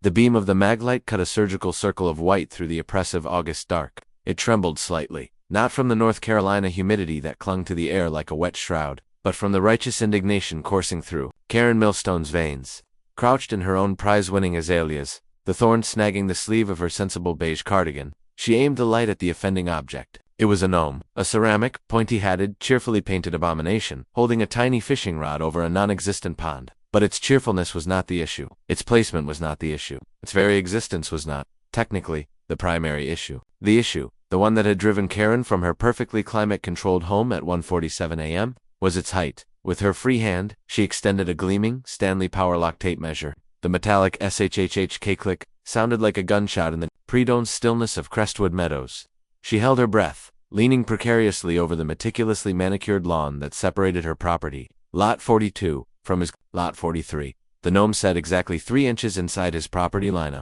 The beam of the maglight cut a surgical circle of white through the oppressive August dark. It trembled slightly, not from the North Carolina humidity that clung to the air like a wet shroud, but from the righteous indignation coursing through Karen Millstone's veins. Crouched in her own prize-winning azaleas, the thorn snagging the sleeve of her sensible beige cardigan, she aimed the light at the offending object. It was a gnome, a ceramic, pointy-hatted, cheerfully painted abomination, holding a tiny fishing rod over a non-existent pond. But its cheerfulness was not the issue. Its placement was not the issue. Its very existence was not, technically, the primary issue. The issue, the one that had driven Karen from her perfectly climate-controlled home at 1:47 a.m., was its height. With her free hand, she extended a gleaming Stanley Powerlock tape measure. The metallic SHHHK click sounded like a gunshot in the pre-dawn stillness of Crestwood Meadows. She held her breath, leaning precariously over the meticulously manicured lawn that separated her property, Lot 42, from his Lot 43. The gnome sat exactly 3 inches inside his property line.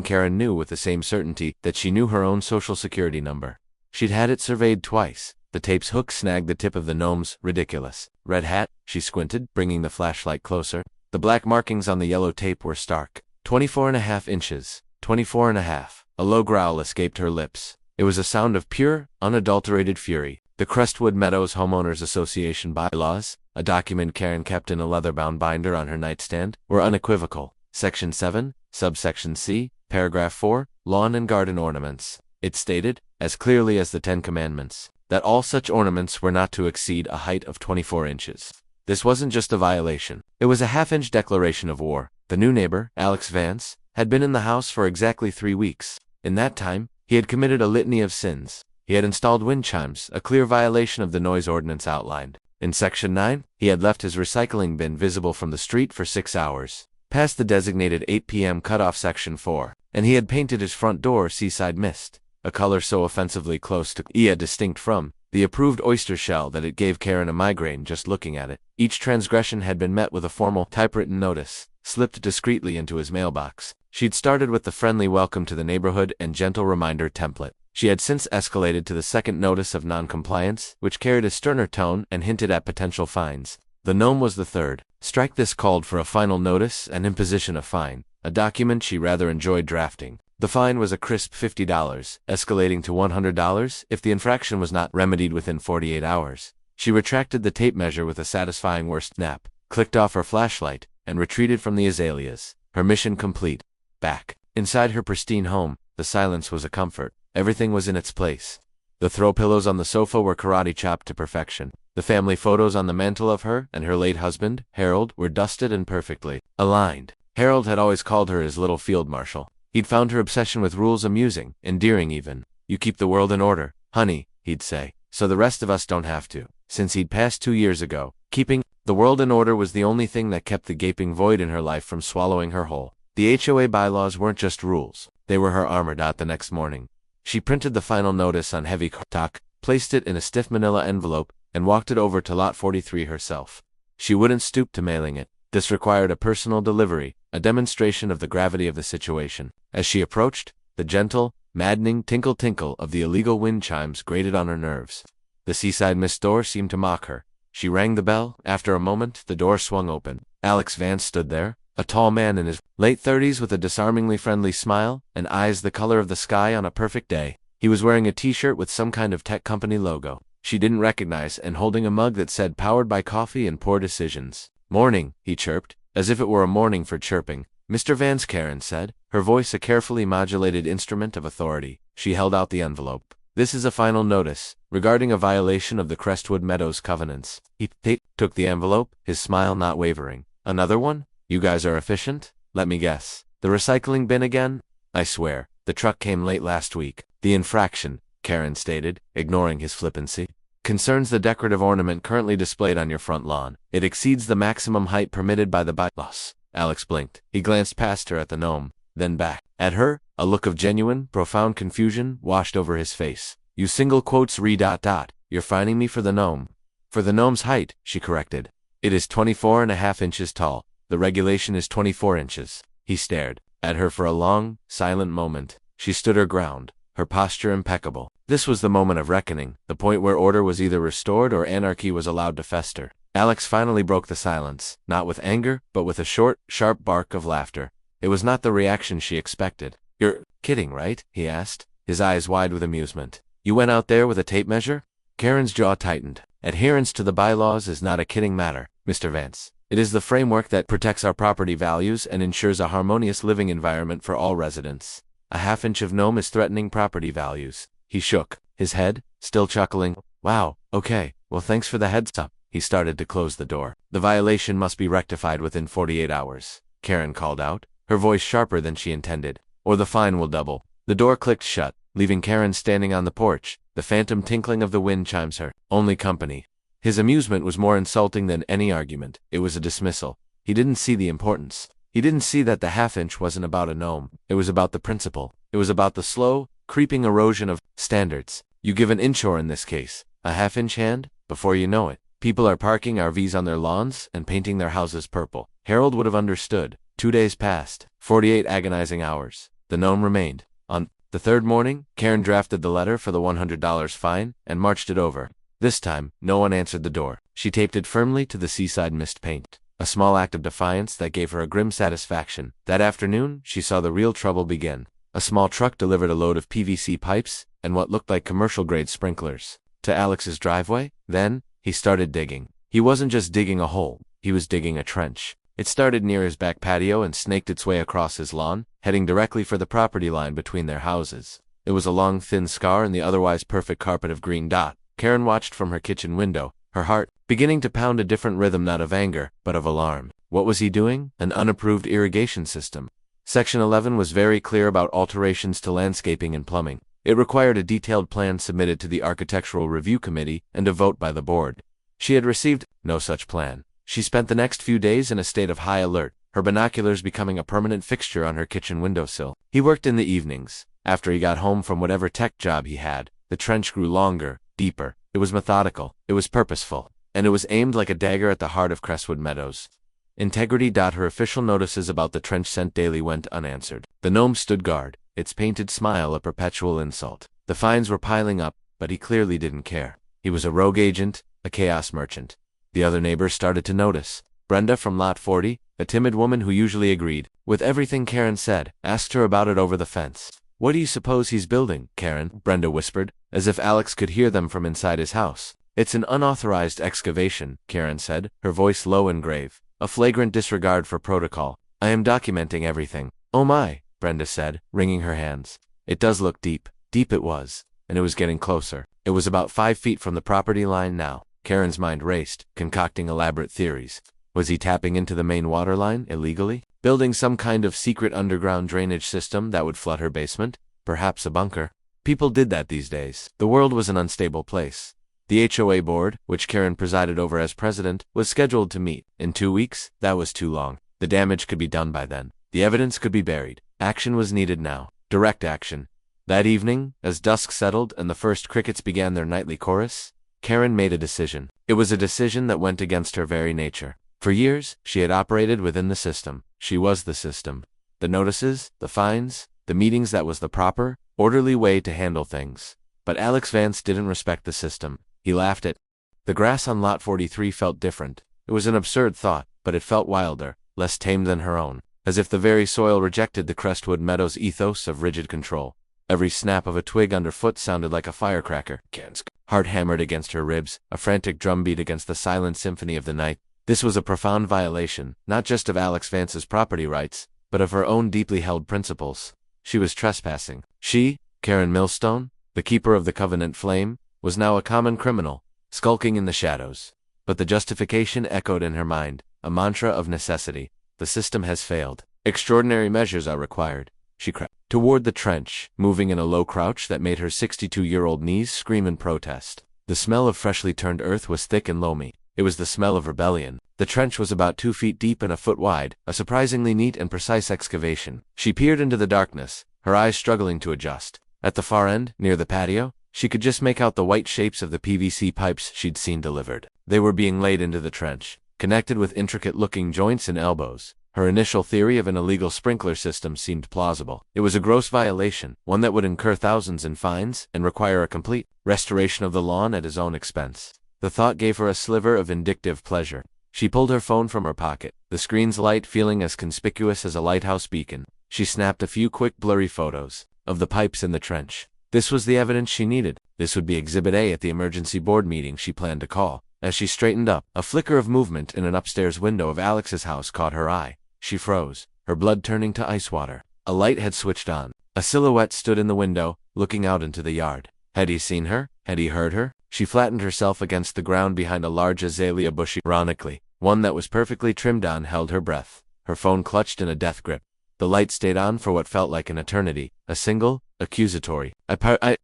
Karen knew with the same certainty that she knew her own social security number. She'd had it surveyed twice. The tape's hook snagged the tip of the gnome's ridiculous red hat. She squinted, bringing the flashlight closer. The black markings on the yellow tape were stark. 24.5 inches. 24.5. A low growl escaped her lips. It was a sound of pure, unadulterated fury. The Crestwood Meadows Homeowners Association bylaws, a document Karen kept in a leather-bound binder on her nightstand, were unequivocal. Section 7, subsection C, paragraph 4, lawn and garden ornaments. It stated, as clearly as the 10 Commandments, that all such ornaments were not to exceed a height of 24 inches. This wasn't just a violation. It was a half-inch declaration of war. The new neighbor, Alex Vance, had been in the house for exactly 3 weeks. In that time, he had committed a litany of sins. He had installed wind chimes, a clear violation of the noise ordinance outlined. In Section 9, he had left his recycling bin visible from the street for 6 hours, past the designated 8 p.m. cutoff. Section 4, and he had painted his front door seaside mist, a color so offensively close to, distinct from, the approved oyster shell that it gave Karen a migraine just looking at it. Each transgression had been met with a formal, typewritten notice, slipped discreetly into his mailbox. She'd started with the friendly welcome to the neighborhood and gentle reminder template. She had since escalated to the second notice of non-compliance, which carried a sterner tone and hinted at potential fines. The gnome was the third. Strike this called for a final notice and imposition of fine, a document she rather enjoyed drafting. The fine was a crisp $50, escalating to $100 if the infraction was not remedied within 48 hours. She retracted the tape measure with a satisfying worst snap, clicked off her flashlight, and retreated from the azaleas. Her mission complete. Back inside her pristine home, the silence was a comfort. Everything was in its place. The throw pillows on the sofa were karate chopped to perfection. The family photos on the mantel of her and her late husband, Harold, were dusted and perfectly aligned. Harold had always called her his little field marshal. He'd found her obsession with rules amusing, endearing even. "You keep the world in order, honey," he'd say, "so the rest of us don't have to." Since he'd passed 2 years ago, keeping the world in order was the only thing that kept the gaping void in her life from swallowing her whole. The HOA bylaws weren't just rules. They were her armor. The next morning, she printed the final notice on heavy cardstock, placed it in a stiff manila envelope, and walked it over to Lot 43 herself. She wouldn't stoop to mailing it. This required a personal delivery, a demonstration of the gravity of the situation. As she approached, the gentle, maddening tinkle-tinkle of the illegal wind chimes grated on her nerves. The seaside mist door seemed to mock her. She rang the bell. After a moment, the door swung open. Alex Vance stood there, a tall man in his late 30s with a disarmingly friendly smile and eyes the color of the sky on a perfect day. He was wearing a t-shirt with some kind of tech company logo she didn't recognize and holding a mug that said "Powered by Coffee and Poor Decisions." "Morning," he chirped, as if it were a morning for chirping. "Mr. Vance," Karen said, her voice a carefully modulated instrument of authority. She held out the envelope. "This is a final notice, regarding a violation of the Crestwood Meadows covenants." He took the envelope, his smile not wavering. "Another one? You guys are efficient? Let me guess. The recycling bin again?" "I swear, the truck came late last week." "The infraction," Karen stated, ignoring his flippancy, "concerns the decorative ornament currently displayed on your front lawn. It exceeds the maximum height permitted by the bylaws." Alex blinked. He glanced past her at the gnome, then back at her. A look of genuine, profound confusion washed over his face. "You single quotes You're fining me for the gnome." "For the gnome's height," she corrected. "It is 24.5 inches tall. The regulation is 24 inches. He stared at her for a long, silent moment. She stood her ground, her posture impeccable. This was the moment of reckoning, the point where order was either restored or anarchy was allowed to fester. Alex finally broke the silence, not with anger, but with a short, sharp bark of laughter. It was not the reaction she expected. "You're kidding, right?" he asked, his eyes wide with amusement. "You went out there with a tape measure?" Karen's jaw tightened. "Adherence to the bylaws is not a kidding matter, Mr. Vance. It is the framework that protects our property values and ensures a harmonious living environment for all residents. A half-inch of gnome is threatening property values." He shook his head, still chuckling. "Wow, okay, well thanks for the heads up." He started to close the door. "The violation must be rectified within 48 hours, Karen called out, her voice sharper than she intended, "or the fine will double." The door clicked shut, leaving Karen standing on the porch, the phantom tinkling of the wind chimes her only company. His amusement was more insulting than any argument. It was a dismissal. He didn't see the importance. He didn't see that the half-inch wasn't about a gnome. It was about the principle. It was about the slow, creeping erosion of standards. You give an inch, or in this case, a half-inch hand, before you know it, people are parking RVs on their lawns and painting their houses purple. Harold would have understood. 2 days passed, 48 agonizing hours. The gnome remained. On the third morning, Karen drafted the letter for the $100 fine and marched it over. This time, no one answered the door. She taped it firmly to the seaside mist paint, a small act of defiance that gave her a grim satisfaction. That afternoon, she saw the real trouble begin. A small truck delivered a load of PVC pipes and what looked like commercial-grade sprinklers to Alex's driveway. Then, he started digging. He wasn't just digging a hole, he was digging a trench. It started near his back patio and snaked its way across his lawn, heading directly for the property line between their houses. It was a long, thin scar in the otherwise perfect carpet of green dot. Karen watched from her kitchen window, her heart beginning to pound a different rhythm, not of anger, but of alarm. What was he doing? An unapproved irrigation system. Section 11 was very clear about alterations to landscaping and plumbing. It required a detailed plan submitted to the Architectural Review Committee and a vote by the board. She had received no such plan. She spent the next few days in a state of high alert, her binoculars becoming a permanent fixture on her kitchen windowsill. He worked in the evenings. After he got home from whatever tech job he had, the trench grew longer, deeper. It was methodical, it was purposeful, and it was aimed like a dagger at the heart of Crestwood Meadows. Integrity. Her official notices about the trench sent daily went unanswered. The gnome stood guard, its painted smile a perpetual insult. The fines were piling up, but he clearly didn't care. He was a rogue agent, a chaos merchant. The other neighbors started to notice. Brenda from Lot 40, a timid woman who usually agreed with everything Karen said, asked her about it over the fence. "What do you suppose he's building, Karen?" Brenda whispered, as if Alex could hear them from inside his house. "It's an unauthorized excavation," Karen said, her voice low and grave. "A flagrant disregard for protocol. I am documenting everything." "Oh my," Brenda said, wringing her hands. "It does look deep." Deep it was, and it was getting closer. It was about 5 feet from the property line now. Karen's mind raced, concocting elaborate theories. Was he tapping into the main water line illegally? Building some kind of secret underground drainage system that would flood her basement? Perhaps a bunker? People did that these days. The world was an unstable place. The HOA board, which Karen presided over as president, was scheduled to meet. In 2 weeks, that was too long. The damage could be done by then. The evidence could be buried. Action was needed now. Direct action. That evening, as dusk settled and the first crickets began their nightly chorus, Karen made a decision. It was a decision that went against her very nature. For years, she had operated within the system. She was the system. The notices, the fines, the meetings, that was the proper, orderly way to handle things. But Alex Vance didn't respect the system. He laughed at. The grass on Lot 43 felt different. It was an absurd thought, but it felt wilder, less tame than her own, as if the very soil rejected the Crestwood Meadows ethos of rigid control. Every snap of a twig underfoot sounded like a firecracker. Karen's heart hammered against her ribs, a frantic drumbeat against the silent symphony of the night. This was a profound violation, not just of Alex Vance's property rights, but of her own deeply held principles. She was trespassing. She, Karen Millstone, the keeper of the Covenant Flame, was now a common criminal, skulking in the shadows. But the justification echoed in her mind, a mantra of necessity. The system has failed. Extraordinary measures are required. She crept toward the trench, moving in a low crouch that made her 62-year-old knees scream in protest. The smell of freshly turned earth was thick and loamy. It was the smell of rebellion. The trench was about 2 feet deep and a foot wide, a surprisingly neat and precise excavation. She peered into the darkness, her eyes struggling to adjust. At the far end, near the patio, she could just make out the white shapes of the PVC pipes she'd seen delivered. They were being laid into the trench, connected with intricate-looking joints and elbows. Her initial theory of an illegal sprinkler system seemed plausible. It was a gross violation, one that would incur thousands in fines and require a complete restoration of the lawn at his own expense. The thought gave her a sliver of vindictive pleasure. She pulled her phone from her pocket, the screen's light feeling as conspicuous as a lighthouse beacon. She snapped a few quick blurry photos of the pipes in the trench. This was the evidence she needed. This would be Exhibit A at the emergency board meeting she planned to call. As she straightened up, a flicker of movement in an upstairs window of Alex's house caught her eye. She froze, her blood turning to ice water. A light had switched on. A silhouette stood in the window, looking out into the yard. Had he seen her? Had he heard her? She flattened herself against the ground behind a large azalea bush. Ironically, one that was perfectly trimmed on held her breath, her phone clutched in a death grip. The light stayed on for what felt like an eternity, a single, accusatory,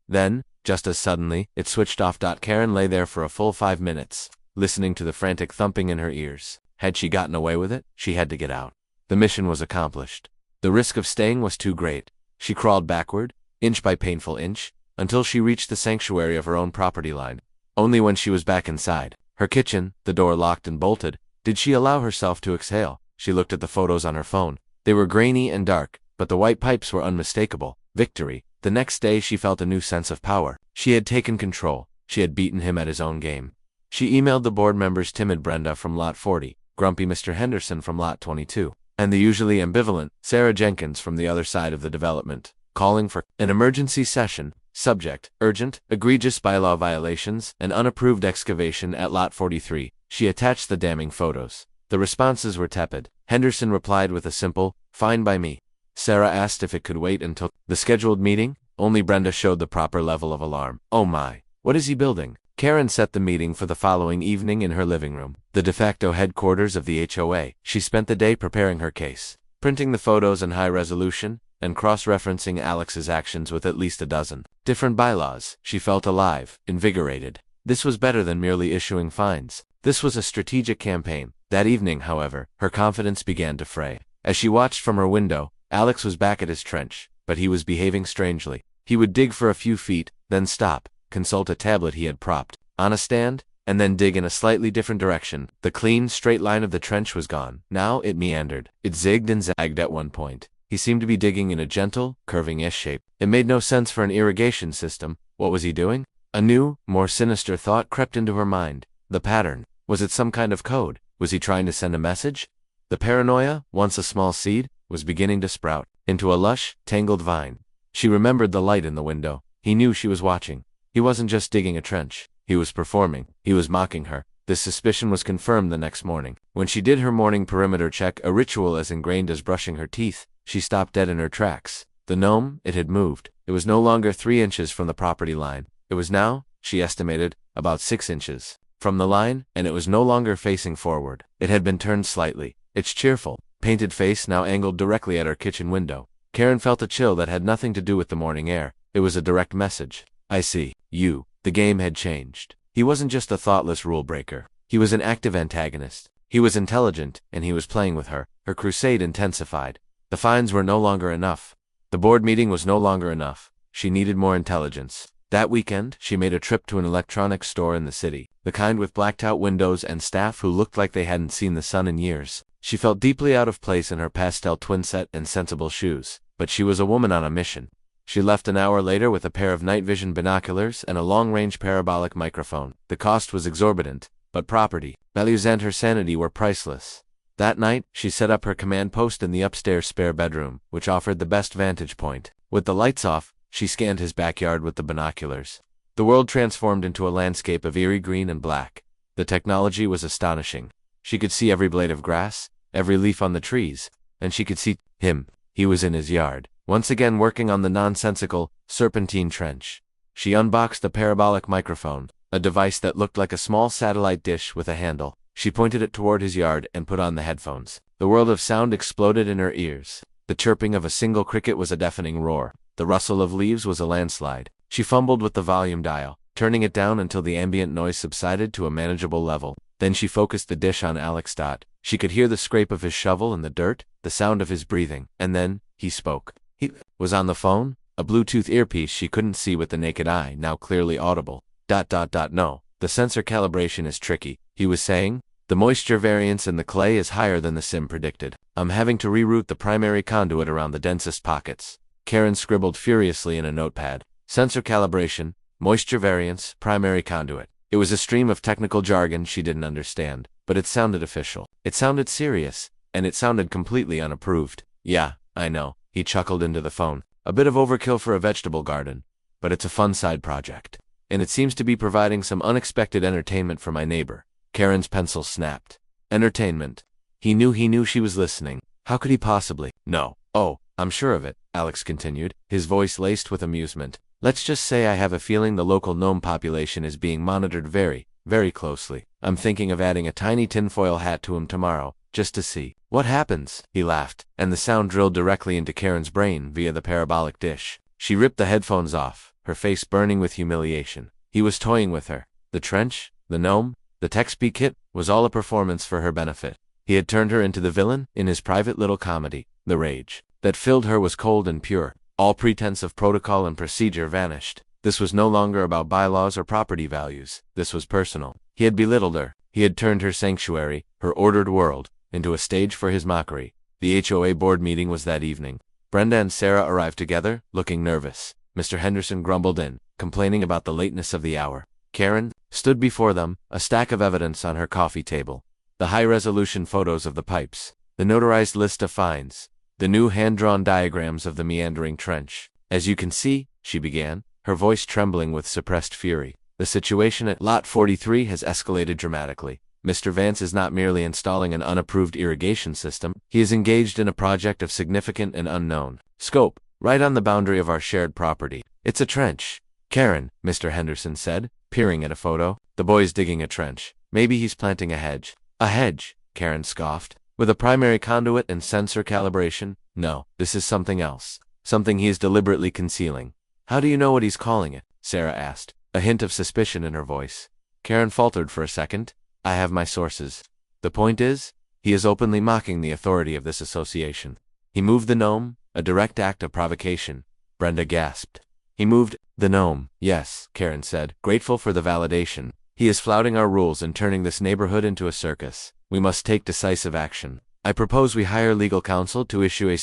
then, just as suddenly, it switched off. Karen lay there for a full 5 minutes, listening to the frantic thumping in her ears. Had she gotten away with it? She had to get out. The mission was accomplished. The risk of staying was too great. She crawled backward, inch by painful inch, until she reached the sanctuary of her own property line. Only when she was back inside, her kitchen, the door locked and bolted, did she allow herself to exhale. She looked at the photos on her phone. They were grainy and dark, but the white pipes were unmistakable. Victory. The next day she felt a new sense of power. She had taken control. She had beaten him at his own game. She emailed the board members timid Brenda from Lot 40, grumpy Mr. Henderson from Lot 22, and the usually ambivalent Sarah Jenkins from the other side of the development, calling for an emergency session. Subject: urgent, egregious bylaw violations, and unapproved excavation at Lot 43. She attached the damning photos. The responses were tepid. Henderson replied with a simple, "Fine by me." Sarah asked if it could wait until the scheduled meeting. Only Brenda showed the proper level of alarm. Oh my, what is he building? Karen set the meeting for the following evening in her living room, the de facto headquarters of the HOA. She spent the day preparing her case, printing the photos in high resolution, and cross-referencing Alex's actions with at least a dozen different bylaws. She felt alive, invigorated. This was better than merely issuing fines. This was a strategic campaign. That evening, however, her confidence began to fray. As she watched from her window, Alex was back at his trench, but he was behaving strangely. He would dig for a few feet, then stop, consult a tablet he had propped on a stand, and then dig in a slightly different direction. The clean, straight line of the trench was gone. Now it meandered. It zigged and zagged at one point. He seemed to be digging in a gentle, curving S-shape. It made no sense for an irrigation system. What was he doing? A new, more sinister thought crept into her mind. The pattern. Was it some kind of code? Was he trying to send a message? The paranoia, once a small seed, was beginning to sprout into a lush, tangled vine. She remembered the light in the window. He knew she was watching. He wasn't just digging a trench. He was performing. He was mocking her. This suspicion was confirmed the next morning. When she did her morning perimeter check, a ritual as ingrained as brushing her teeth, she stopped dead in her tracks. The gnome, it had moved. It was no longer 3 inches from the property line. It was now, she estimated, about 6 inches from the line, and it was no longer facing forward. It had been turned slightly. Its cheerful, painted face now angled directly at her kitchen window. Karen felt a chill that had nothing to do with the morning air. It was a direct message. I see. You. The game had changed. He wasn't just a thoughtless rule breaker. He was an active antagonist. He was intelligent, and he was playing with her. Her crusade intensified. The fines were no longer enough. The board meeting was no longer enough. She needed more intelligence. That weekend, she made a trip to an electronics store in the city, the kind with blacked-out windows and staff who looked like they hadn't seen the sun in years. She felt deeply out of place in her pastel twin set and sensible shoes, but she was a woman on a mission. She left an hour later with a pair of night vision binoculars and a long-range parabolic microphone. The cost was exorbitant, but property, values and her sanity were priceless. That night, she set up her command post in the upstairs spare bedroom, which offered the best vantage point. With the lights off, she scanned his backyard with the binoculars. The world transformed into a landscape of eerie green and black. The technology was astonishing. She could see every blade of grass, every leaf on the trees, and she could see him. He was in his yard, once again working on the nonsensical, serpentine trench. She unboxed the parabolic microphone, a device that looked like a small satellite dish with a handle. She pointed it toward his yard and put on the headphones. The world of sound exploded in her ears. The chirping of a single cricket was a deafening roar. The rustle of leaves was a landslide. She fumbled with the volume dial, turning it down until the ambient noise subsided to a manageable level. Then she focused the dish on Alex. She could hear the scrape of his shovel in the dirt, the sound of his breathing, and then, he spoke. He was on the phone, a Bluetooth earpiece she couldn't see with the naked eye, now clearly audible. No, the sensor calibration is tricky, he was saying. The moisture variance in the clay is higher than the sim predicted. I'm having to reroute the primary conduit around the densest pockets. Karen scribbled furiously in a notepad. Sensor calibration, moisture variance, primary conduit. It was a stream of technical jargon she didn't understand. but it sounded official. It sounded serious, and it sounded completely unapproved. Yeah, I know, he chuckled into the phone. A bit of overkill for a vegetable garden, but it's a fun side project. And it seems to be providing some unexpected entertainment for my neighbor. Karen's pencil snapped. Entertainment. He knew she was listening. How could he possibly? No. Oh, I'm sure of it, Alex continued, his voice laced with amusement. Let's just say I have a feeling the local gnome population is being monitored very, very closely. I'm thinking of adding a tiny tinfoil hat to him tomorrow, just to see what happens. He laughed, and the sound drilled directly into Karen's brain via the parabolic dish. She ripped the headphones off, her face burning with humiliation. He was toying with her. The trench, the gnome, the tech-speak kit was all a performance for her benefit. He had turned her into the villain in his private little comedy. The rage that filled her was cold and pure. All pretense of protocol and procedure vanished. This was no longer about bylaws or property values. This was personal. He had belittled her. He had turned her sanctuary, her ordered world, into a stage for his mockery. The HOA board meeting was that evening. Brenda and Sarah arrived together, looking nervous. Mr. Henderson grumbled in, complaining about the lateness of the hour. Karen stood before them, a stack of evidence on her coffee table. The high-resolution photos of the pipes, the notarized list of fines, the new hand-drawn diagrams of the meandering trench. As you can see, she began, her voice trembling with suppressed fury, the situation at Lot 43 has escalated dramatically. Mr. Vance is not merely installing an unapproved irrigation system, he is engaged in a project of significant and unknown scope, right on the boundary of our shared property. It's a trench. Karen, Mr. Henderson said, peering at a photo. The boy's digging a trench. Maybe he's planting a hedge. A hedge, Karen scoffed. With a primary conduit and sensor calibration? No, this is something else. Something he is deliberately concealing. How do you know what he's calling it? Sarah asked, a hint of suspicion in her voice. Karen faltered for a second. I have my sources. The point is, he is openly mocking the authority of this association. He moved the gnome, a direct act of provocation. Brenda gasped. He moved the gnome. Yes, Karen said, grateful for the validation. He is flouting our rules and turning this neighborhood into a circus. We must take decisive action. I propose we hire legal counsel to issue a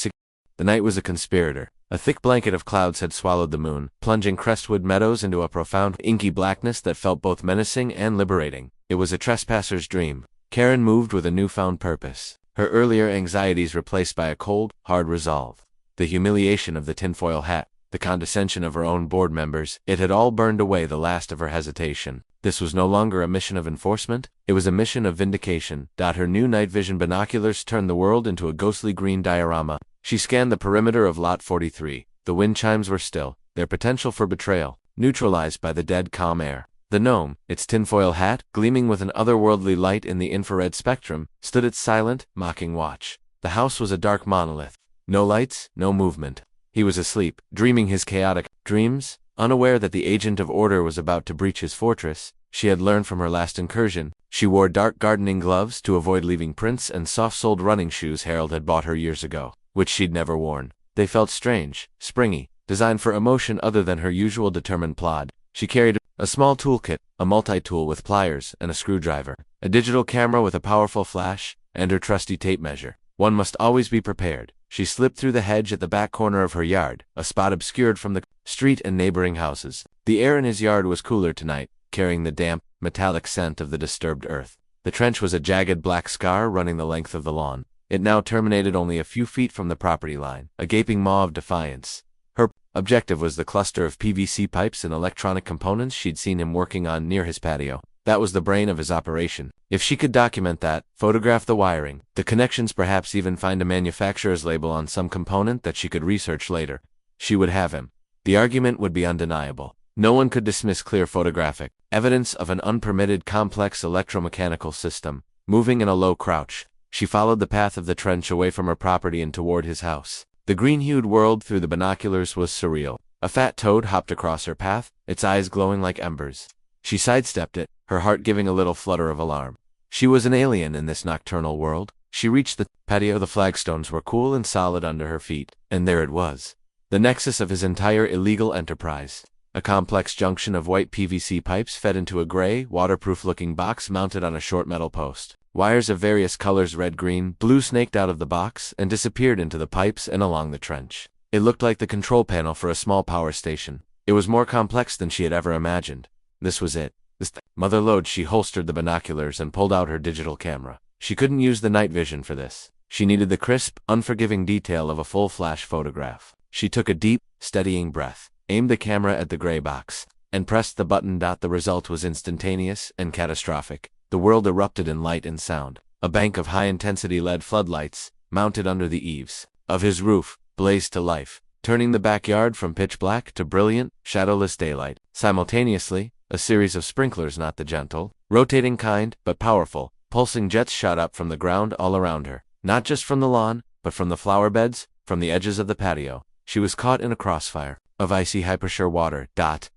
The night was a conspirator. A thick blanket of clouds had swallowed the moon, plunging Crestwood Meadows into a profound, inky blackness that felt both menacing and liberating. It was a trespasser's dream. Karen moved with a newfound purpose. Her earlier anxieties replaced by a cold, hard resolve. The humiliation of the tinfoil hat, the condescension of her own board members, it had all burned away the last of her hesitation. This was no longer a mission of enforcement, it was a mission of vindication. Her new night vision binoculars turned the world into a ghostly green diorama. She scanned the perimeter of Lot 43. The wind chimes were still, their potential for betrayal neutralized by the dead calm air. The gnome, its tinfoil hat, gleaming with an otherworldly light in the infrared spectrum, stood its silent, mocking watch. The house was a dark monolith. No lights, no movement. He was asleep, dreaming his chaotic dreams, unaware that the agent of order was about to breach his fortress. She had learned from her last incursion. She wore dark gardening gloves to avoid leaving prints and soft-soled running shoes Harold had bought her years ago, which she'd never worn. They felt strange, springy, designed for emotion other than her usual determined plod. She carried a small toolkit, a multi-tool with pliers and a screwdriver, a digital camera with a powerful flash, and her trusty tape measure. One must always be prepared. She slipped through the hedge at the back corner of her yard, a spot obscured from the street and neighboring houses. The air in his yard was cooler tonight, carrying the damp, metallic scent of the disturbed earth. The trench was a jagged black scar running the length of the lawn. It now terminated only a few feet from the property line, a gaping maw of defiance. Her objective was the cluster of PVC pipes and electronic components she'd seen him working on near his patio. That was the brain of his operation. If she could document that, photograph the wiring, the connections, perhaps even find a manufacturer's label on some component that she could research later, she would have him. The argument would be undeniable. No one could dismiss clear photographic evidence of an unpermitted complex electromechanical system, moving in a low crouch. She followed the path of the trench away from her property and toward his house. The green-hued world through the binoculars was surreal. A fat toad hopped across her path, its eyes glowing like embers. She sidestepped it, her heart giving a little flutter of alarm. She was an alien in this nocturnal world. She reached the patio. The flagstones were cool and solid under her feet, and there it was, the nexus of his entire illegal enterprise. A complex junction of white PVC pipes fed into a gray, waterproof-looking box mounted on a short metal post. Wires of various colors, red, green, blue, snaked out of the box and disappeared into the pipes and along the trench. It looked like the control panel for a small power station. It was more complex than she had ever imagined. This was it. Mother lode, she holstered the binoculars and pulled out her digital camera. She couldn't use the night vision for this. She needed the crisp, unforgiving detail of a full-flash photograph. She took a deep, steadying breath, aimed the camera at the gray box, and pressed the button. The result was instantaneous and catastrophic. The world erupted in light and sound. A bank of high-intensity LED floodlights, mounted under the eaves of his roof, blazed to life, turning the backyard from pitch black to brilliant, shadowless daylight. Simultaneously, a series of sprinklers, not the gentle, rotating kind, but powerful, pulsing jets shot up from the ground all around her, not just from the lawn, but from the flower beds, from the edges of the patio. She was caught in a crossfire of icy hypersure water.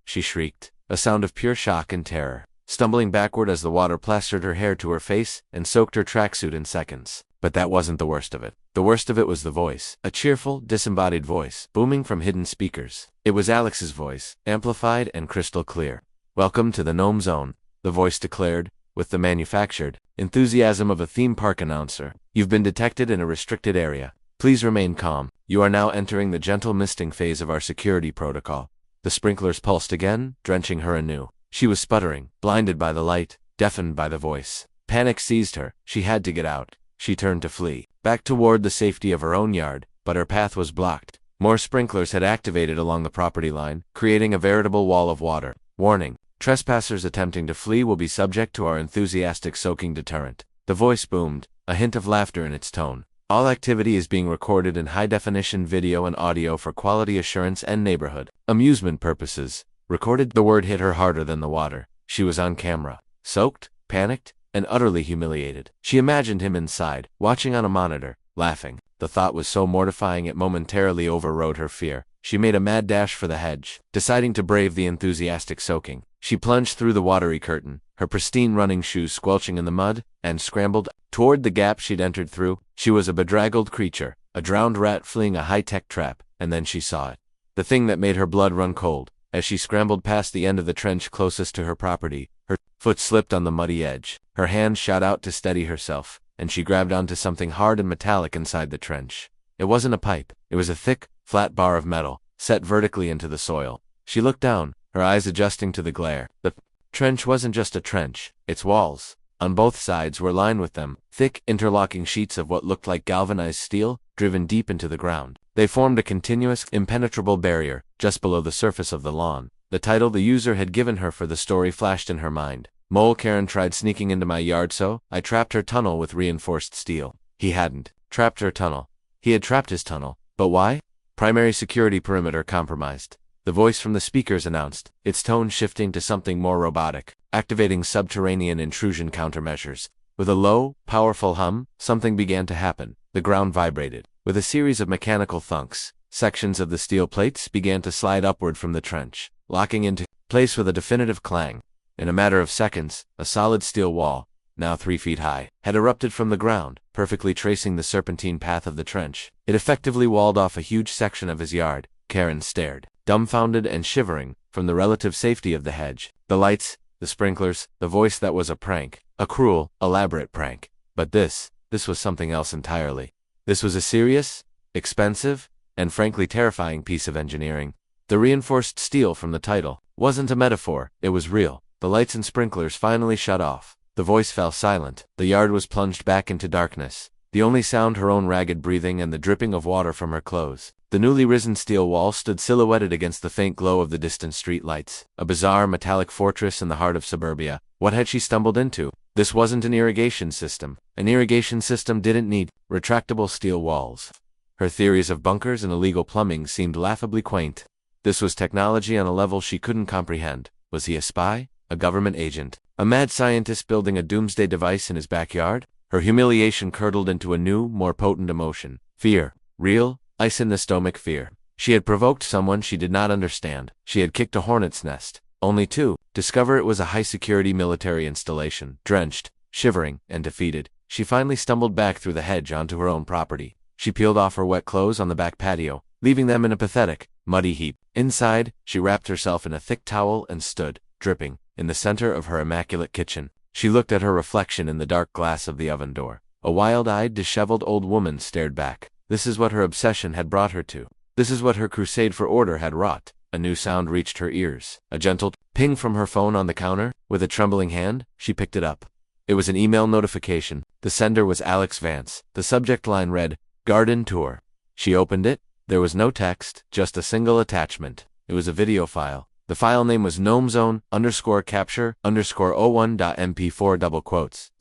She shrieked, a sound of pure shock and terror, stumbling backward as the water plastered her hair to her face and soaked her tracksuit in seconds. But that wasn't the worst of it. The worst of it was the voice, a cheerful, disembodied voice, booming from hidden speakers. It was Alex's voice, amplified and crystal clear. "Welcome to the Gnome Zone," the voice declared, with the manufactured enthusiasm of a theme park announcer. "You've been detected in a restricted area. Please remain calm. You are now entering the gentle misting phase of our security protocol." The sprinklers pulsed again, drenching her anew. She was sputtering, blinded by the light, deafened by the voice. Panic seized her. She had to get out. She turned to flee, back toward the safety of her own yard, but her path was blocked. More sprinklers had activated along the property line, creating a veritable wall of water. "Warning. Trespassers attempting to flee will be subject to our enthusiastic soaking deterrent." The voice boomed, a hint of laughter in its tone. "All activity is being recorded in high-definition video and audio for quality assurance and neighborhood amusement purposes." Recorded. The word hit her harder than the water. She was on camera, soaked, panicked, and utterly humiliated. She imagined him inside, watching on a monitor, laughing. The thought was so mortifying it momentarily overrode her fear. She made a mad dash for the hedge, deciding to brave the enthusiastic soaking. She plunged through the watery curtain, her pristine running shoes squelching in the mud, and scrambled toward the gap she'd entered through. She was a bedraggled creature, a drowned rat fleeing a high-tech trap, and then she saw it. The thing that made her blood run cold. As she scrambled past the end of the trench closest to her property, her foot slipped on the muddy edge. Her hand shot out to steady herself, and she grabbed onto something hard and metallic inside the trench. It wasn't a pipe. It was a thick, flat bar of metal, set vertically into the soil. She looked down, her eyes adjusting to the glare. The trench wasn't just a trench. Its walls, on both sides, were lined with them, thick, interlocking sheets of what looked like galvanized steel, driven deep into the ground. They formed a continuous, impenetrable barrier, just below the surface of the lawn. The title the user had given her for the story flashed in her mind. "Mole Karen tried sneaking into my yard, so I trapped her tunnel with reinforced steel." He hadn't trapped her tunnel. He had trapped his tunnel. But why? "Primary security perimeter compromised," the voice from the speakers announced, its tone shifting to something more robotic, activating subterranean intrusion countermeasures. With a low, powerful hum, something began to happen. The ground vibrated. With a series of mechanical thunks, sections of the steel plates began to slide upward from the trench, locking into place with a definitive clang. In a matter of seconds, a solid steel wall, now 3 feet high, had erupted from the ground, perfectly tracing the serpentine path of the trench. It effectively walled off a huge section of his yard. Karen stared, dumbfounded and shivering, from the relative safety of the hedge. The lights, the sprinklers, the voice that was a prank, a cruel, elaborate prank. But this was something else entirely. This was a serious, expensive, and frankly terrifying piece of engineering. The reinforced steel from the title wasn't a metaphor, it was real. The lights and sprinklers finally shut off. The voice fell silent. The yard was plunged back into darkness. The only sound her own ragged breathing and the dripping of water from her clothes. The newly risen steel wall stood silhouetted against the faint glow of the distant street lights. A bizarre metallic fortress in the heart of suburbia. What had she stumbled into? This wasn't an irrigation system. An irrigation system didn't need retractable steel walls. Her theories of bunkers and illegal plumbing seemed laughably quaint. This was technology on a level she couldn't comprehend. Was he a spy? A government agent? A mad scientist building a doomsday device in his backyard? Her humiliation curdled into a new, more potent emotion. Fear. Real, ice-in-the-stomach fear. She had provoked someone she did not understand. She had kicked a hornet's nest, only to discover it was a high-security military installation. Drenched, shivering, and defeated, she finally stumbled back through the hedge onto her own property. She peeled off her wet clothes on the back patio, leaving them in a pathetic, muddy heap. Inside, she wrapped herself in a thick towel and stood, dripping, in the center of her immaculate kitchen. She looked at her reflection in the dark glass of the oven door. A wild-eyed, disheveled old woman stared back. This is what her obsession had brought her to. This is what her crusade for order had wrought. a new sound reached her ears. A gentle ping from her phone on the counter. With a trembling hand, she picked it up. It was an email notification. The sender was Alex Vance. The subject line read, Garden Tour. She opened it. There was no text, just a single attachment. It was a video file. The file name was gnomezone_capture_01.mp4 double quotes.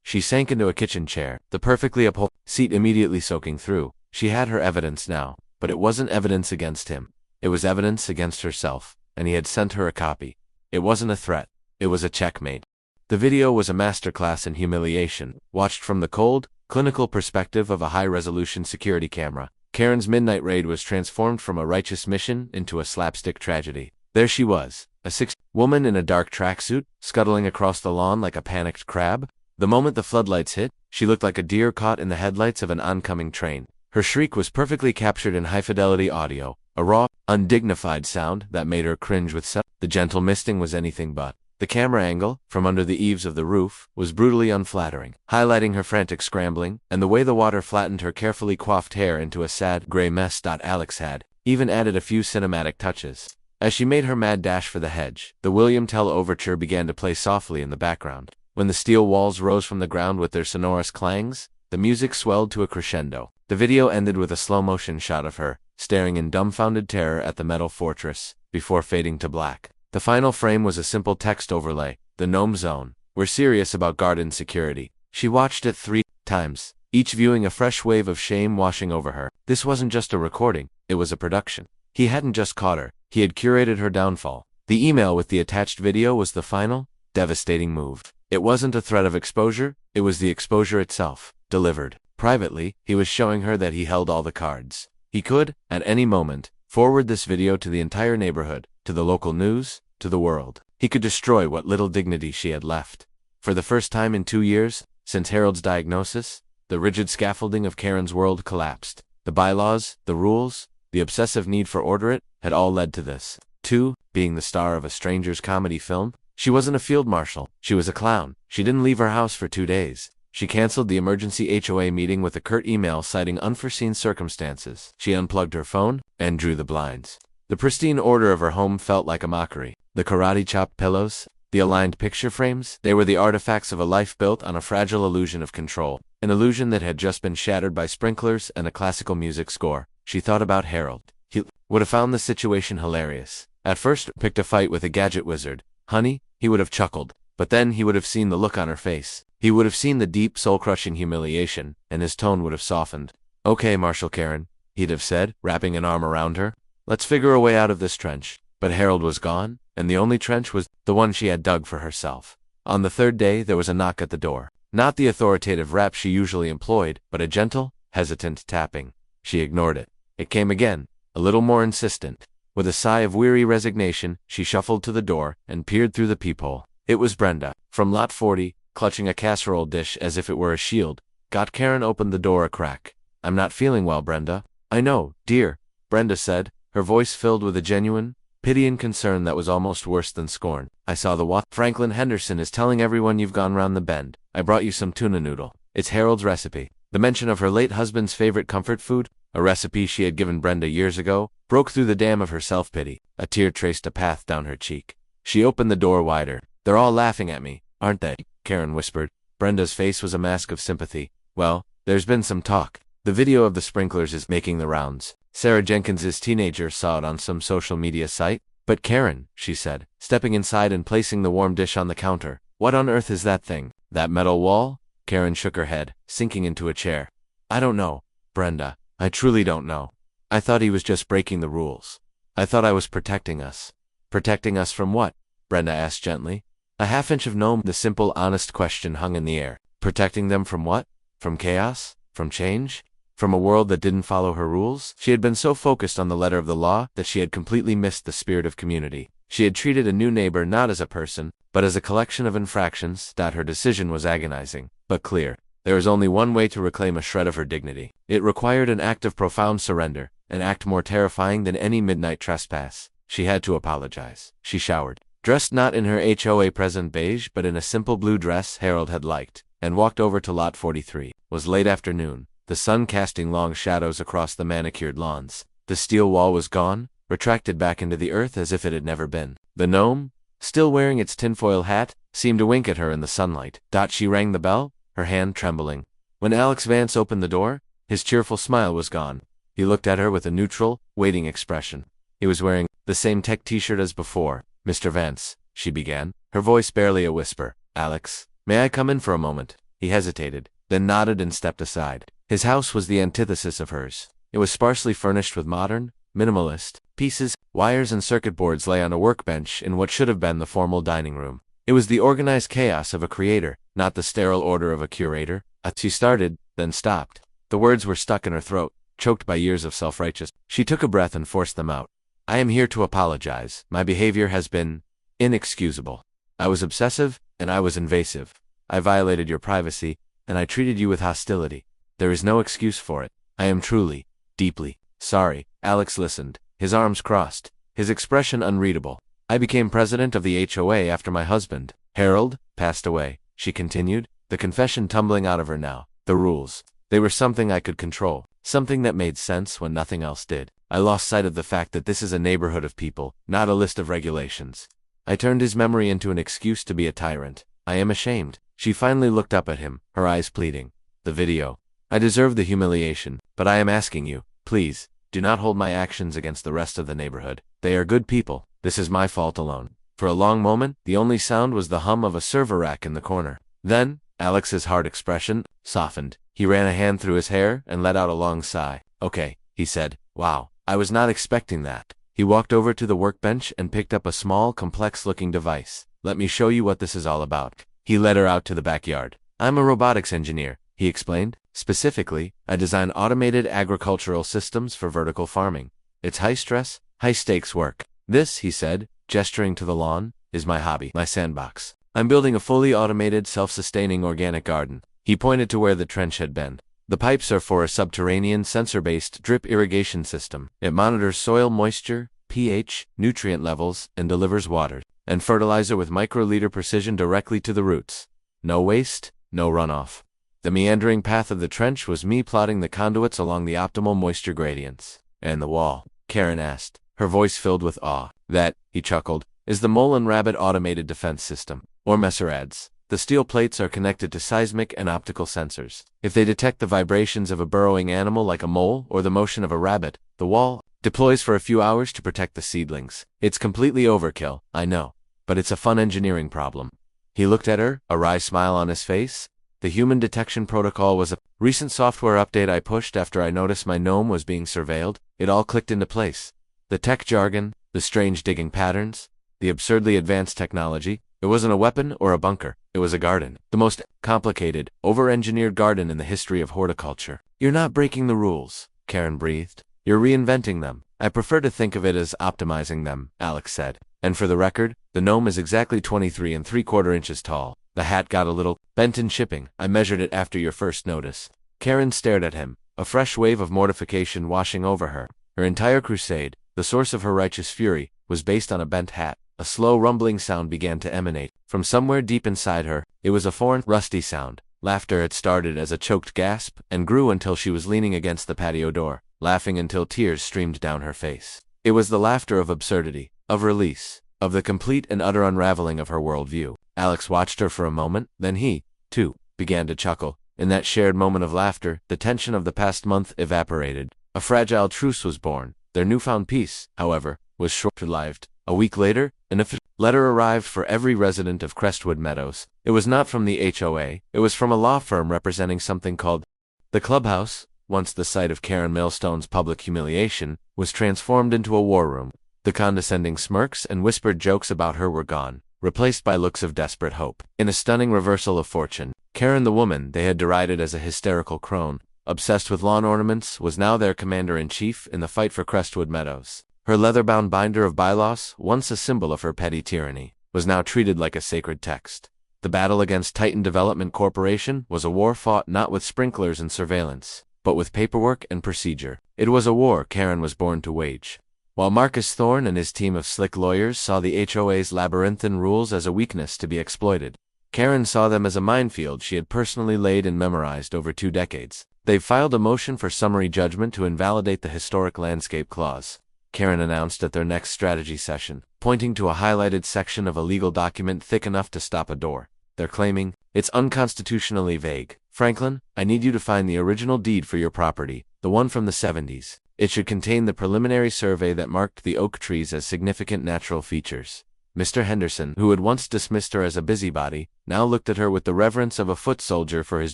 She sank into a kitchen chair, the perfectly upholstered seat immediately soaking through. She had her evidence now, but it wasn't evidence against him. It was evidence against herself, and he had sent her a copy. It wasn't a threat. It was a checkmate. The video was a masterclass in humiliation, watched from the cold, clinical perspective of a high-resolution security camera. Karen's midnight raid was transformed from a righteous mission into a slapstick tragedy. There she was, a woman in a dark tracksuit, scuttling across the lawn like a panicked crab. The moment the floodlights hit, she looked like a deer caught in the headlights of an oncoming train. Her shriek was perfectly captured in high-fidelity audio, a raw, undignified sound that made her cringe with the gentle misting was anything but. The camera angle, from under the eaves of the roof, was brutally unflattering, highlighting her frantic scrambling, and the way the water flattened her carefully coiffed hair into a sad, gray mess. Alex had even added a few cinematic touches. As she made her mad dash for the hedge, the William Tell overture began to play softly in the background. When the steel walls rose from the ground with their sonorous clangs, the music swelled to a crescendo. The video ended with a slow-motion shot of her, staring in dumbfounded terror at the metal fortress, before fading to black. The final frame was a simple text overlay, the Gnome Zone. We're serious about garden security. She watched it 3 times, each viewing a fresh wave of shame washing over her. This wasn't just a recording, it was a production. He hadn't just caught her, he had curated her downfall. The email with the attached video was the final, devastating move. It wasn't a threat of exposure, it was the exposure itself, delivered. Privately, he was showing her that he held all the cards. He could, at any moment, forward this video to the entire neighborhood, to the local news, to the world. He could destroy what little dignity she had left. For the first time in 2 years, since Harold's diagnosis, the rigid scaffolding of Karen's world collapsed. The bylaws, the rules, the obsessive need for order had all led to this. 2. Being the star of a stranger's comedy film, she wasn't a field marshal, she was a clown. She didn't leave her house for 2 days. She canceled the emergency HOA meeting with a curt email citing unforeseen circumstances. She unplugged her phone and drew the blinds. The pristine order of her home felt like a mockery. The karate-chopped pillows, the aligned picture frames, they were the artifacts of a life built on a fragile illusion of control, an illusion that had just been shattered by sprinklers and a classical music score. She thought about Harold. He would have found the situation hilarious. At first, picked a fight with a gadget wizard. Honey, he would have chuckled. But then he would have seen the look on her face. He would have seen the deep, soul-crushing humiliation, and his tone would have softened. Okay, Marshal Karen, he'd have said, wrapping an arm around her. Let's figure a way out of this trench. But Harold was gone, and the only trench was the one she had dug for herself. On the 3rd day, there was a knock at the door. Not the authoritative rap she usually employed, but a gentle, hesitant tapping. She ignored it. It came again, a little more insistent. With a sigh of weary resignation, she shuffled to the door and peered through the peephole. It was Brenda, from Lot 40, clutching a casserole dish as if it were a shield. Karen opened the door a crack. I'm not feeling well, Brenda. I know, dear, Brenda said, her voice filled with a genuine pity and concern that was almost worse than scorn. I saw the what? Franklin Henderson is telling everyone you've gone round the bend. I brought you some tuna noodle. It's Harold's recipe. The mention of her late husband's favorite comfort food, a recipe she had given Brenda years ago, broke through the dam of her self-pity. A tear traced a path down her cheek. She opened the door wider. They're all laughing at me, aren't they? Karen whispered. Brenda's face was a mask of sympathy. Well, there's been some talk. The video of the sprinklers is making the rounds. Sarah Jenkins's teenager saw it on some social media site. But Karen, she said, stepping inside and placing the warm dish on the counter. What on earth is that thing? That metal wall? Karen shook her head, sinking into a chair. I don't know, Brenda. I truly don't know. I thought he was just breaking the rules. I thought I was protecting us. Protecting us from what? Brenda asked gently. A half-inch of gnome. The simple, honest question hung in the air. Protecting them from what? From chaos? From change? From a world that didn't follow her rules? She had been so focused on the letter of the law that she had completely missed the spirit of community. She had treated a new neighbor not as a person, but as a collection of infractions. Her decision was agonizing, but clear. There is only one way to reclaim a shred of her dignity. It required an act of profound surrender, an act more terrifying than any midnight trespass. She had to apologize. She showered, dressed not in her HOA present beige but in a simple blue dress Harold had liked, and walked over to Lot 43. It was late afternoon, the sun casting long shadows across the manicured lawns. The steel wall was gone, retracted back into the earth as if it had never been. The gnome, still wearing its tinfoil hat, seemed to wink at her in the sunlight. She rang the bell, her hand trembling. When Alex Vance opened the door, his cheerful smile was gone. He looked at her with a neutral, waiting expression. He was wearing the same tech t-shirt as before. "Mr. Vance," she began, her voice barely a whisper. "Alex, may I come in for a moment?" He hesitated, then nodded and stepped aside. His house was the antithesis of hers. It was sparsely furnished with modern, minimalist pieces. Wires and circuit boards lay on a workbench in what should have been the formal dining room. It was the organized chaos of a creator, not the sterile order of a curator. She started, then stopped. The words were stuck in her throat, choked by years of self-righteousness. She took a breath and forced them out. "I am here to apologize. My behavior has been inexcusable. I was obsessive, and I was invasive. I violated your privacy, and I treated you with hostility. There is no excuse for it. I am truly, deeply sorry." Alex listened, his arms crossed, his expression unreadable. "I became president of the HOA after my husband, Harold, passed away," she continued, the confession tumbling out of her now. "The rules. They were something I could control, something that made sense when nothing else did. I lost sight of the fact that this is a neighborhood of people, not a list of regulations. I turned his memory into an excuse to be a tyrant. I am ashamed." She finally looked up at him, her eyes pleading. "The video. I deserve the humiliation, but I am asking you, please, do not hold my actions against the rest of the neighborhood. They are good people. This is my fault alone." For a long moment, the only sound was the hum of a server rack in the corner. Then, Alex's hard expression softened. He ran a hand through his hair and let out a long sigh. "Okay," he said. "Wow, I was not expecting that." He walked over to the workbench and picked up a small, complex-looking device. "Let me show you what this is all about." He led her out to the backyard. "I'm a robotics engineer," he explained. "Specifically, I design automated agricultural systems for vertical farming. It's high-stress, high-stakes work. This," he said, gesturing to the lawn, "is my hobby, my sandbox. I'm building a fully automated, self-sustaining organic garden." He pointed to where the trench had been. "The pipes are for a subterranean, sensor-based drip irrigation system. It monitors soil moisture, pH, nutrient levels, and delivers water and fertilizer with microliter precision directly to the roots. No waste, no runoff." The meandering path of the trench was me plotting the conduits along the optimal moisture gradients. "And the wall?" Karen asked, her voice filled with awe. "That," he chuckled, "is the mole and rabbit automated defense system, or Messerads. The steel plates are connected to seismic and optical sensors. If they detect the vibrations of a burrowing animal like a mole or the motion of a rabbit, the wall deploys for a few hours to protect the seedlings. It's completely overkill, I know, but it's a fun engineering problem." He looked at her, a wry smile on his face. "The human detection protocol was a recent software update I pushed after I noticed my gnome was being surveilled. It all clicked into place. The tech jargon, the strange digging patterns, the absurdly advanced technology. It wasn't a weapon or a bunker. It was a garden. The most complicated, over-engineered garden in the history of horticulture." "You're not breaking the rules," Karen breathed. "You're reinventing them." "I prefer to think of it as optimizing them," Alex said. "And for the record, the gnome is exactly 23 3/4 inches tall. The hat got a little bent in shipping. I measured it after your first notice." Karen stared at him, a fresh wave of mortification washing over her. Her entire crusade, the source of her righteous fury, was based on a bent hat. A slow rumbling sound began to emanate from somewhere deep inside her. It was a foreign, rusty sound. Laughter had started as a choked gasp and grew until she was leaning against the patio door, laughing until tears streamed down her face. It was the laughter of absurdity, of release, of the complete and utter unraveling of her worldview. Alex watched her for a moment, then he, too, began to chuckle. In that shared moment of laughter, the tension of the past month evaporated. A fragile truce was born. Their newfound peace, however, was short-lived. A week later, an official letter arrived for every resident of Crestwood Meadows. It was not from the HOA, it was from a law firm representing something called the clubhouse. Once the site of Karen Millstone's public humiliation, was transformed into a war room. The condescending smirks and whispered jokes about her were gone, replaced by looks of desperate hope. In a stunning reversal of fortune, Karen, the woman they had derided as a hysterical crone, obsessed with lawn ornaments, was now their commander-in-chief in the fight for Crestwood Meadows. Her leather-bound binder of bylaws, once a symbol of her petty tyranny, was now treated like a sacred text. The battle against Titan Development Corporation was a war fought not with sprinklers and surveillance, but with paperwork and procedure. It was a war Karen was born to wage. While Marcus Thorne and his team of slick lawyers saw the HOA's labyrinthine rules as a weakness to be exploited, Karen saw them as a minefield she had personally laid and memorized over 2 decades. They filed a motion for summary judgment to invalidate the historic landscape clause. Karen announced at their next strategy session, pointing to a highlighted section of a legal document thick enough to stop a door. They're claiming, "It's unconstitutionally vague. Franklin, I need you to find the original deed for your property, the one from the 70s. It should contain the preliminary survey that marked the oak trees as significant natural features." Mr. Henderson, who had once dismissed her as a busybody, now looked at her with the reverence of a foot soldier for his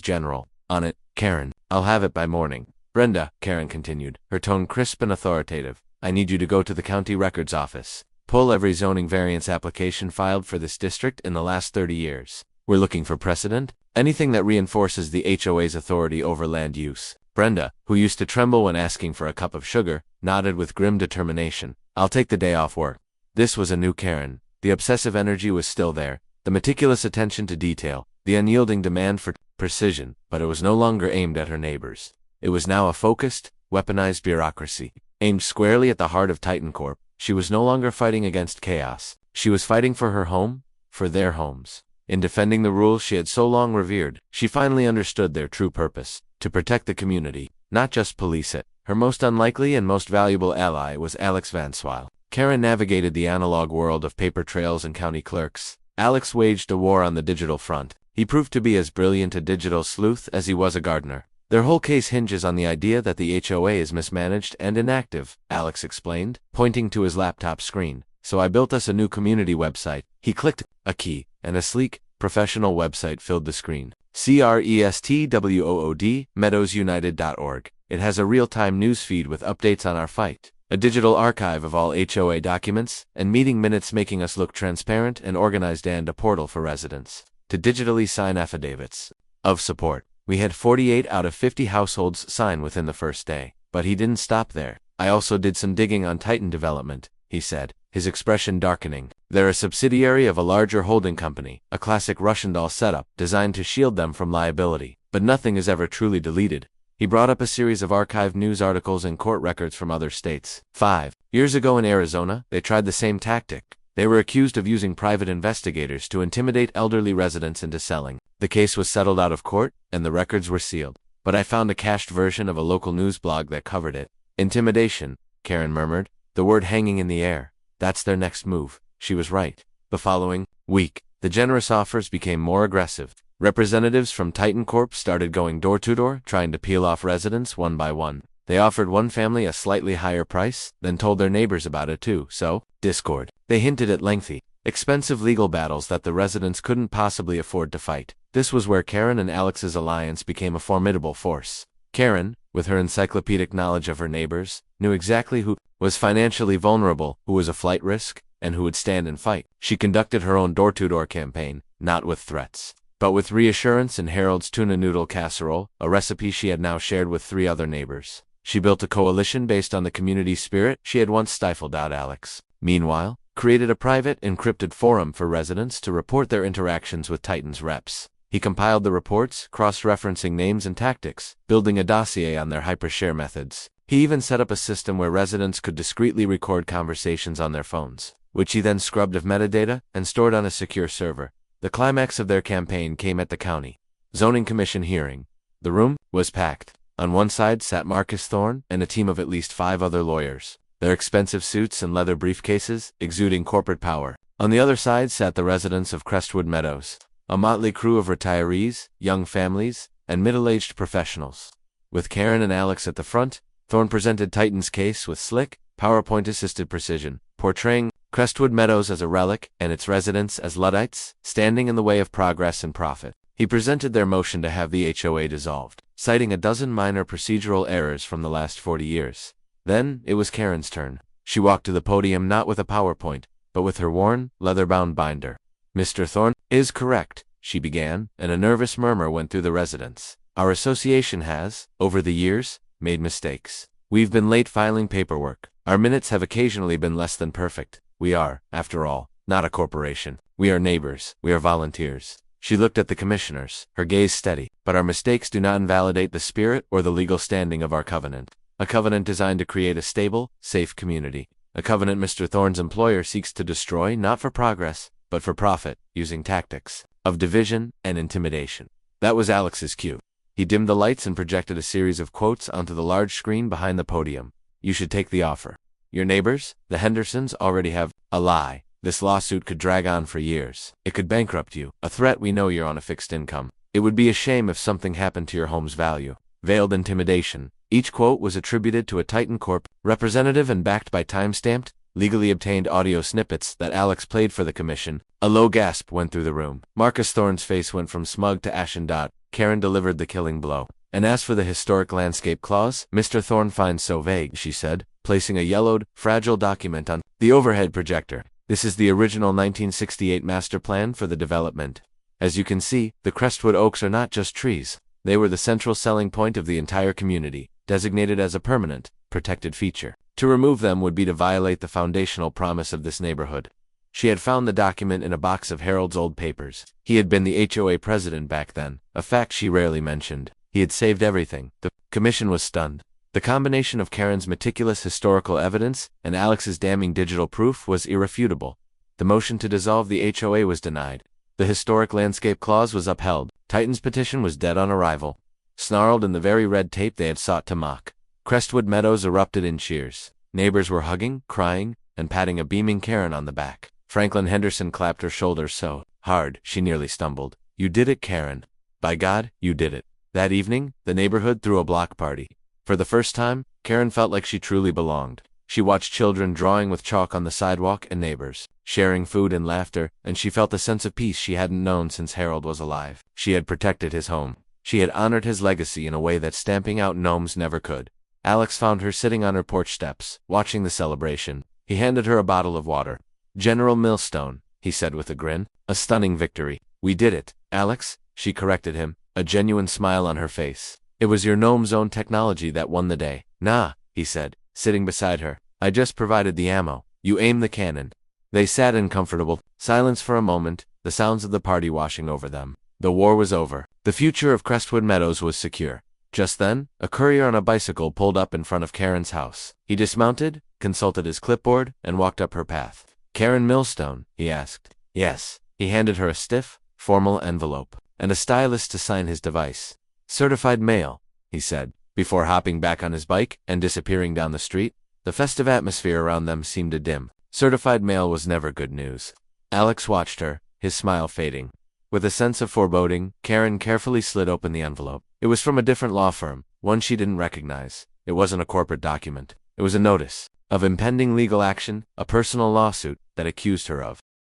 general. "On it, Karen. I'll have it by morning." "Brenda," Karen continued, her tone crisp and authoritative, "I need you to go to the county records office. Pull every zoning variance application filed for this district in the last 30 years. We're looking for precedent, anything that reinforces the HOA's authority over land use." Brenda, who used to tremble when asking for a cup of sugar, nodded with grim determination. "I'll take the day off work." This was a new Karen. The obsessive energy was still there, the meticulous attention to detail, the unyielding demand for precision, but it was no longer aimed at her neighbors. It was now a focused, weaponized bureaucracy, aimed squarely at the heart of Titan Corp. She was no longer fighting against chaos. She was fighting for her home, for their homes. In defending the rules she had so long revered, she finally understood their true purpose: to protect the community, not just police it. Her most unlikely and most valuable ally was Alex Vanswyle. Karen navigated the analog world of paper trails and county clerks. Alex waged a war on the digital front. He proved to be as brilliant a digital sleuth as he was a gardener. "Their whole case hinges on the idea that the HOA is mismanaged and inactive," Alex explained, pointing to his laptop screen. "So I built us a new community website." He clicked a key, and a sleek, professional website filled the screen. CRESTWOOD, meadowsunited.org. It has a real-time news feed with updates on our fight, a digital archive of all HOA documents, and meeting minutes making us look transparent and organized, and a portal for residents to digitally sign affidavits of support. We had 48 out of 50 households sign within the first day. But he didn't stop there. "I also did some digging on Titan Development," he said, his expression darkening. "They're a subsidiary of a larger holding company, a classic Russian doll setup designed to shield them from liability. But nothing is ever truly deleted." He brought up a series of archived news articles and court records from other states. 5 years ago in Arizona, they tried the same tactic. They were accused of using private investigators to intimidate elderly residents into selling. The case was settled out of court, and the records were sealed. But I found a cached version of a local news blog that covered it. "Intimidation," Karen murmured, the word hanging in the air. "That's their next move." She was right. The following week, the generous offers became more aggressive. Representatives from Titan Corp started going door to door, trying to peel off residents one by one. They offered one family a slightly higher price, then told their neighbors about it too. So, discord. They hinted at lengthy, expensive legal battles that the residents couldn't possibly afford to fight. This was where Karen and Alex's alliance became a formidable force. Karen, with her encyclopedic knowledge of her neighbors, knew exactly who was financially vulnerable, who was a flight risk, and who would stand and fight. She conducted her own door-to-door campaign, not with threats, but with reassurance and Harold's tuna noodle casserole, a recipe she had now shared with 3 other neighbors. She built a coalition based on the community spirit she had once stifled out Alex. Meanwhile, created a private, encrypted forum for residents to report their interactions with Titan's reps. He compiled the reports, cross-referencing names and tactics, building a dossier on their hypershare methods. He even set up a system where residents could discreetly record conversations on their phones, which he then scrubbed of metadata and stored on a secure server. The climax of their campaign came at the county zoning commission hearing. The room was packed. On one side sat Marcus Thorne and a team of at least 5 other lawyers, their expensive suits and leather briefcases exuding corporate power. On the other side sat the residents of Crestwood Meadows, a motley crew of retirees, young families, and middle-aged professionals. With Karen and Alex at the front, Thorne presented Titan's case with slick, PowerPoint-assisted precision, portraying Crestwood Meadows as a relic and its residents as Luddites, standing in the way of progress and profit. He presented their motion to have the HOA dissolved, citing a dozen minor procedural errors from the last 40 years. Then, it was Karen's turn. She walked to the podium not with a PowerPoint, but with her worn, leather-bound binder. "Mr. Thorne is correct," she began, and a nervous murmur went through the residents. "Our association has, over the years, made mistakes. We've been late filing paperwork. Our minutes have occasionally been less than perfect. We are, after all, not a corporation. We are neighbors. We are volunteers." She looked at the commissioners, her gaze steady. "But our mistakes do not invalidate the spirit or the legal standing of our covenant. A covenant designed to create a stable, safe community. A covenant Mr. Thorne's employer seeks to destroy not for progress, but for profit, using tactics of division and intimidation." That was Alex's cue. He dimmed the lights and projected a series of quotes onto the large screen behind the podium. "You should take the offer. Your neighbors, the Hendersons, already have a lie. This lawsuit could drag on for years. It could bankrupt you. A threat. We know you're on a fixed income. It would be a shame if something happened to your home's value. Veiled intimidation. Each quote was attributed to a Titan Corp representative and backed by time-stamped, legally obtained audio snippets that Alex played for the commission. A low gasp went through the room. Marcus Thorne's face went from smug to ashen. Karen delivered the killing blow. And as for the historic landscape clause, Mr. Thorne finds so vague, she said, placing a yellowed, fragile document on the overhead projector. This is the original 1968 master plan for the development. As you can see, the Crestwood Oaks are not just trees. They were the central selling point of the entire community, designated as a permanent, protected feature. To remove them would be to violate the foundational promise of this neighborhood. She had found the document in a box of Harold's old papers. He had been the HOA president back then, a fact she rarely mentioned. He had saved everything. The commission was stunned. The combination of Karen's meticulous historical evidence and Alex's damning digital proof was irrefutable. The motion to dissolve the HOA was denied. The historic landscape clause was upheld. Titan's petition was dead on arrival, snarled in the very red tape they had sought to mock. Crestwood Meadows erupted in cheers. Neighbors were hugging, crying, and patting a beaming Karen on the back. Franklin Henderson clapped her shoulders so hard she nearly stumbled. You did it, Karen. By God, you did it. That evening, the neighborhood threw a block party. For the first time, Karen felt like she truly belonged. She watched children drawing with chalk on the sidewalk and neighbors sharing food and laughter, and she felt a sense of peace she hadn't known since Harold was alive. She had protected his home. She had honored his legacy in a way that stamping out gnomes never could. Alex found her sitting on her porch steps, watching the celebration. He handed her a bottle of water. General Millstone, he said with a grin. A stunning victory. We did it, Alex, she corrected him, a genuine smile on her face. It was your gnome's own technology that won the day. Nah, he said, sitting beside her. I just provided the ammo. You aim the cannon. They sat in comfortable silence for a moment, the sounds of the party washing over them. The war was over. The future of Crestwood Meadows was secure. Just then, a courier on a bicycle pulled up in front of Karen's house. He dismounted, consulted his clipboard, and walked up her path. Karen Millstone, he asked. Yes. He handed her a stiff, formal envelope, and a stylus to sign his device. Certified mail, he said, before hopping back on his bike and disappearing down the street. The festive atmosphere around them seemed to dim. Certified mail was never good news. Alex watched her, his smile fading. With a sense of foreboding, Karen carefully slid open the envelope. It was from a different law firm, one she didn't recognize. It wasn't a corporate document. It was a notice of impending legal action, a personal lawsuit that accused her of